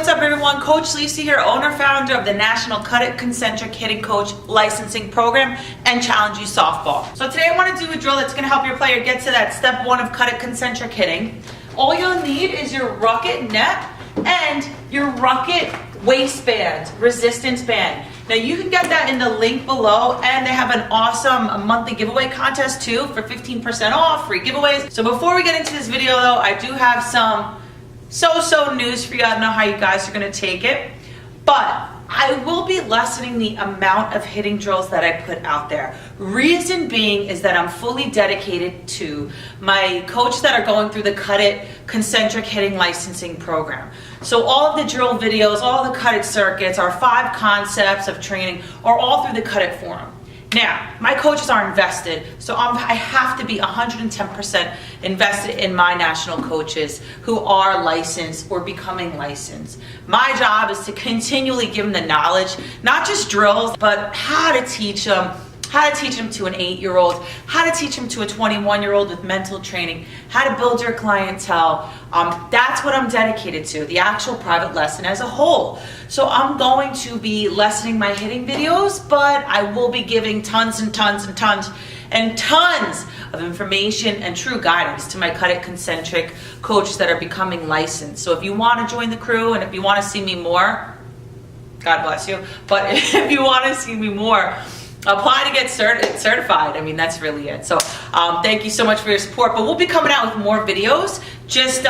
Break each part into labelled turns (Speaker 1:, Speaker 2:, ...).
Speaker 1: what's up everyone? Coach Lisa here, owner, founder of the National CUDIT Concentric Hitting Coach Licensing Program and Challenge U Softball. So today I want to do a drill that's going to help your player get to that step one of CUDIT Concentric hitting. All you'll need is your Rocket net and your Rocket waistband, resistance band. Now you can get that in the link below, and they have an awesome monthly giveaway contest too for 15% off, free giveaways. So before we get into this video though, I do have some so news for you. I don't know how you guys are gonna take it, but I will be lessening the amount of hitting drills that I put out there. Reason being is that I'm fully dedicated to my coach that are going through the CUDIT Concentric Hitting Licensing Program. So all of the drill videos, all the CUDIT circuits, our 5 concepts of training are all through the CUDIT forum. Now, my coaches are invested, so I have to be 110% invested in my national coaches who are licensed or becoming licensed. My job is to continually give them the knowledge, not just drills, but how to teach them to an 8-year-old, how to teach them to a 21-year-old with mental training, how to build your clientele. That's what I'm dedicated to, the actual private lesson as a whole. So I'm going to be lessening my hitting videos, but I will be giving tons of information and true guidance to my CUDIT Concentric coaches that are becoming licensed. So if you want to join the crew and if you want to see me more, God bless you, but if you want to see me more, apply to get certified. I mean, that's really it. So thank you so much for your support, but we'll be coming out with more videos, just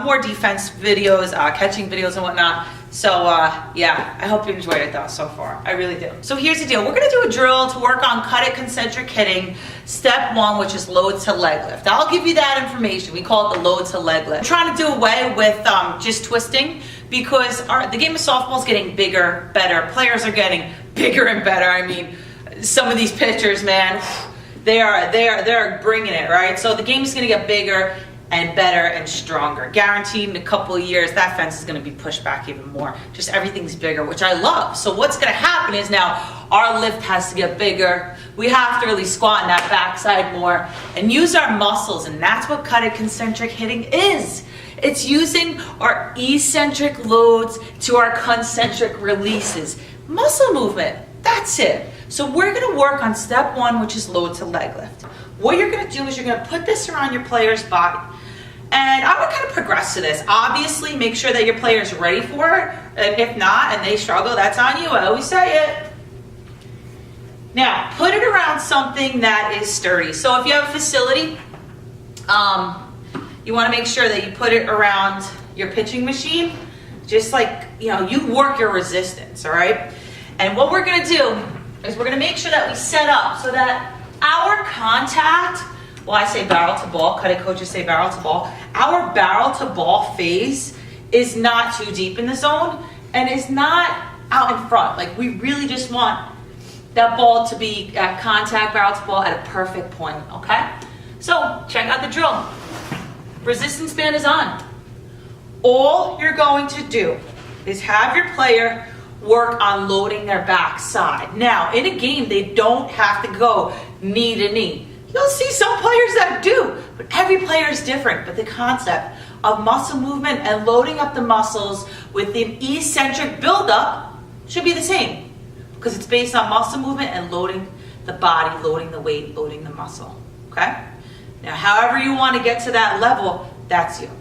Speaker 1: more defense videos, catching videos and whatnot. So yeah, I hope you enjoyed it though so far. I really do. So here's the deal. We're gonna do a drill to work on CUDIT Concentric hitting, step 1, which is load to leg lift. I'll give you that information. We call it the load to leg lift. I'm trying to do away with just twisting, because the game of softball is getting bigger, better. Players are getting bigger and better. I mean, some of these pitchers, man, they're bringing it, right? So the game is going to get bigger and better and stronger. Guaranteed in a couple of years, that fence is going to be pushed back even more. Just everything's bigger, which I love. So what's going to happen is now our lift has to get bigger. We have to really squat in that backside more and use our muscles, and that's what CUDIT Concentric hitting is. It's using our eccentric loads to our concentric releases. Muscle movement, that's it. So we're gonna work on step 1, which is load to leg lift. What you're gonna do is you're gonna put this around your player's body. And I'm gonna kind of progress to this. Obviously, make sure that your player's ready for it. And if not, and they struggle, that's on you. I always say it. Now, put it around something that is sturdy. So if you have a facility, you wanna make sure that you put it around your pitching machine, just like, you work your resistance, all right? And what we're gonna do is we're gonna make sure that we set up so that our contact, well, I say barrel to ball, CUDIT coaches say barrel to ball, our barrel to ball phase is not too deep in the zone and is not out in front. Like, we really just want that ball to be at contact, barrel to ball, at a perfect point, okay? So check out the drill. Resistance band is on. All you're going to do is have your player work on loading their backside. Now, in a game, they don't have to go knee to knee. You'll see some players that do, but every player is different. But the concept of muscle movement and loading up the muscles with the eccentric buildup should be the same, because it's based on muscle movement and loading the body, loading the weight, loading the muscle, okay? Now, however you want to get to that level, that's you.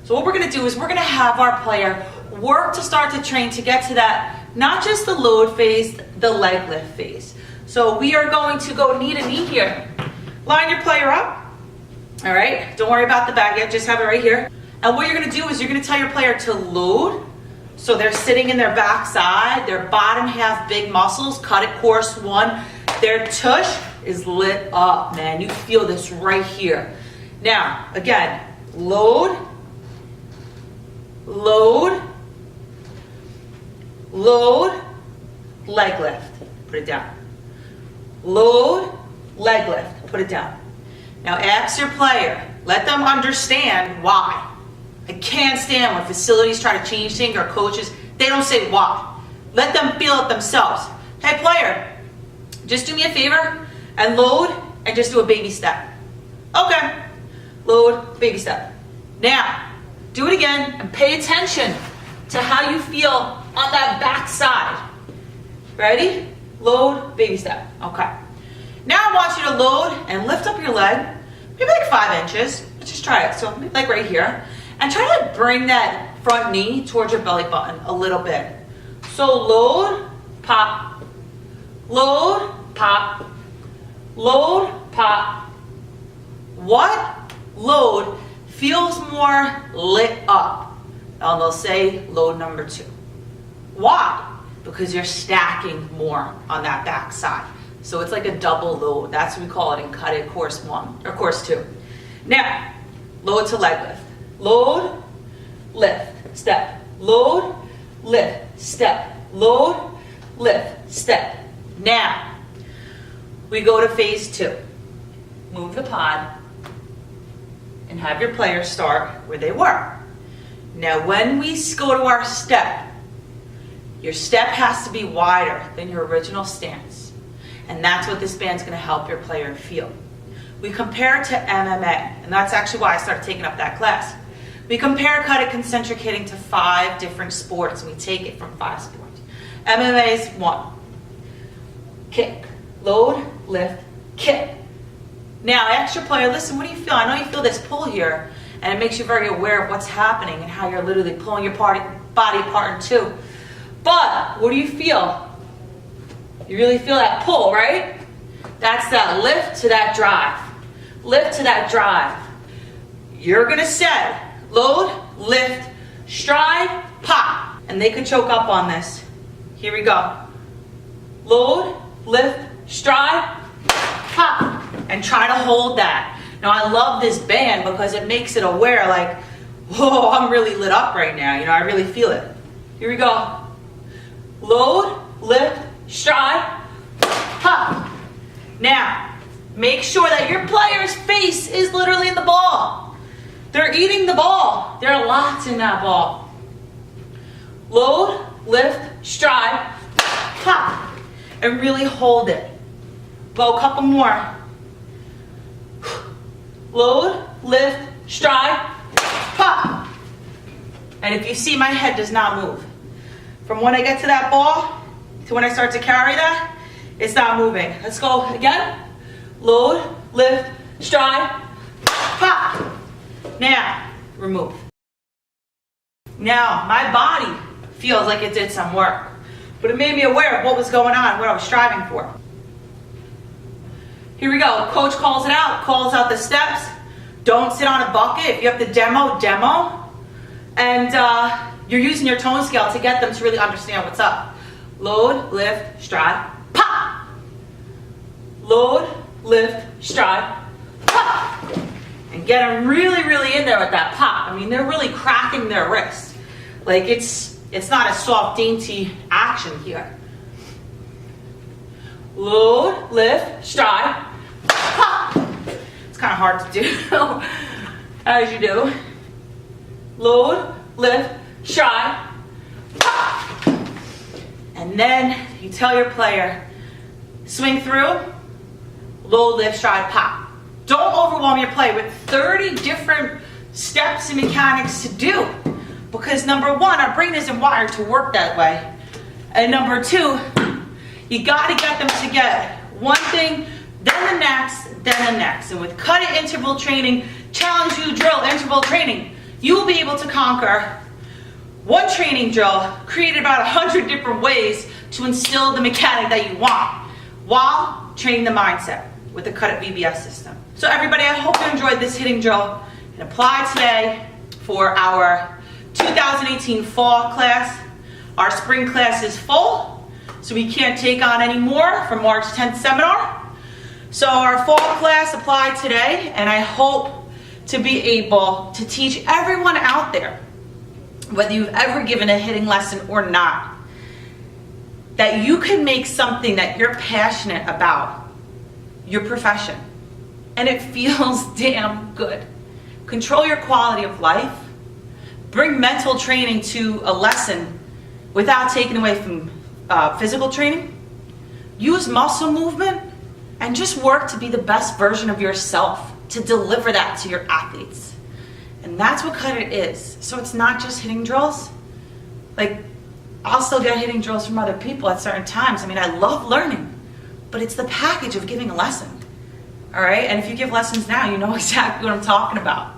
Speaker 1: So what we're gonna do is we're gonna have our player work to start to train to get to that, not just the load phase, the leg lift phase. So we are going to go knee to knee here. Line your player up, all right? Don't worry about the back yet, just have it right here. And what you're gonna do is you're gonna tell your player to load, so they're sitting in their backside, their bottom half big muscles, CUDIT course 1, their tush is lit up, man. You feel this right here. Now, again, load, leg lift, put it down. Load, leg lift, put it down. Now ask your player, let them understand why. I can't stand when facilities try to change things, or coaches, they don't say why. Let them feel it themselves. Hey player, just do me a favor and load and just do a baby step. Okay, load, baby step. Now, do it again and pay attention. to how you feel on that back side. Ready? Load, baby step. Okay. Now I want you to load and lift up your leg, maybe like 5 inches. Let's just try it. So maybe like right here. And try to like bring that front knee towards your belly button a little bit. So load, pop, load, pop, load, pop. What load feels more lit up? And they'll say load number 2. Why? Because you're stacking more on that back side. So it's like a double load. That's what we call it in CUDIT course 1 or course 2. Now, load to leg lift. Load, lift, step. Load, lift, step. Load, lift, step. Now, we go to phase 2. Move the pod and have your players start where they were. Now, when we go to our step, your step has to be wider than your original stance. And that's what this band's going to help your player feel. We compare to MMA, and that's actually why I started taking up that class. We compare CUDIT concentric hitting to 5 different sports, and we take it from 5 sports. MMA is 1. Kick, load, lift, kick. Now, extra player, listen, what do you feel? I know you feel this pull here, and it makes you very aware of what's happening and how you're literally pulling your body apart in 2. But what do you feel? You really feel that pull, right? That's that lift to that drive. Lift to that drive. You're going to say load, lift, stride, pop. And they could choke up on this. Here we go. Load, lift, stride, pop. And try to hold that. Now I love this band because it makes it aware like, whoa, I'm really lit up right now. You know, I really feel it. Here we go. Load, lift, stride, pop. Now, make sure that your player's face is literally in the ball. They're eating the ball. They're locked in that ball. Load, lift, stride, pop. And really hold it. Go a couple more. Load, lift, stride, pop. And if you see, my head does not move. From when I get to that ball to when I start to carry that, it's not moving. Let's go again. Load, lift, stride, pop. Now, remove. Now, my body feels like it did some work, but it made me aware of what was going on, what I was striving for. Here we go. Coach calls it out, calls out the steps. Don't sit on a bucket. If you have to demo, demo. And you're using your tone scale to get them to really understand what's up. Load, lift, stride, pop. Load, lift, stride, pop. And get them really, really in there with that pop. I mean, they're really cracking their wrist. Like it's not a soft, dainty action here. Load, lift, stride, pop. It's kind of hard to do as you do. Load, lift, stride, pop. And then you tell your player, swing through, load, lift, stride, pop. Don't overwhelm your play with 30 different steps and mechanics to do. Because number 1, our brain isn't wired to work that way. And number 2, you got to get them to get one thing, then the next, then the next. And with CUDIT interval training, challenge you drill interval training, you will be able to conquer one training drill, created about 100 different ways to instill the mechanic that you want, while training the mindset with the CUDIT VBS system. So everybody, I hope you enjoyed this hitting drill and apply today for our 2018 fall class. Our spring class is full, so we can't take on any more for March 10th seminar. So our fall class applied today, and I hope to be able to teach everyone out there, whether you've ever given a hitting lesson or not, that you can make something that you're passionate about your profession. And it feels damn good. Control your quality of life. Bring mental training to a lesson without taking away from physical training. Use muscle movement and just work to be the best version of yourself, to deliver that to your athletes. And that's what CUDIT is. So it's not just hitting drills. Like, I'll still get hitting drills from other people at certain times. I mean, I love learning, but it's the package of giving a lesson. All right, and if you give lessons now, you know exactly what I'm talking about.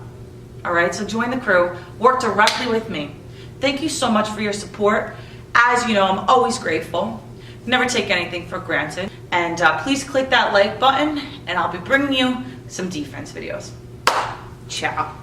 Speaker 1: All right, so join the crew, work directly with me. Thank you so much for your support. As you know, I'm always grateful. Never take anything for granted. And please click that like button, and I'll be bringing you some defense videos. Ciao.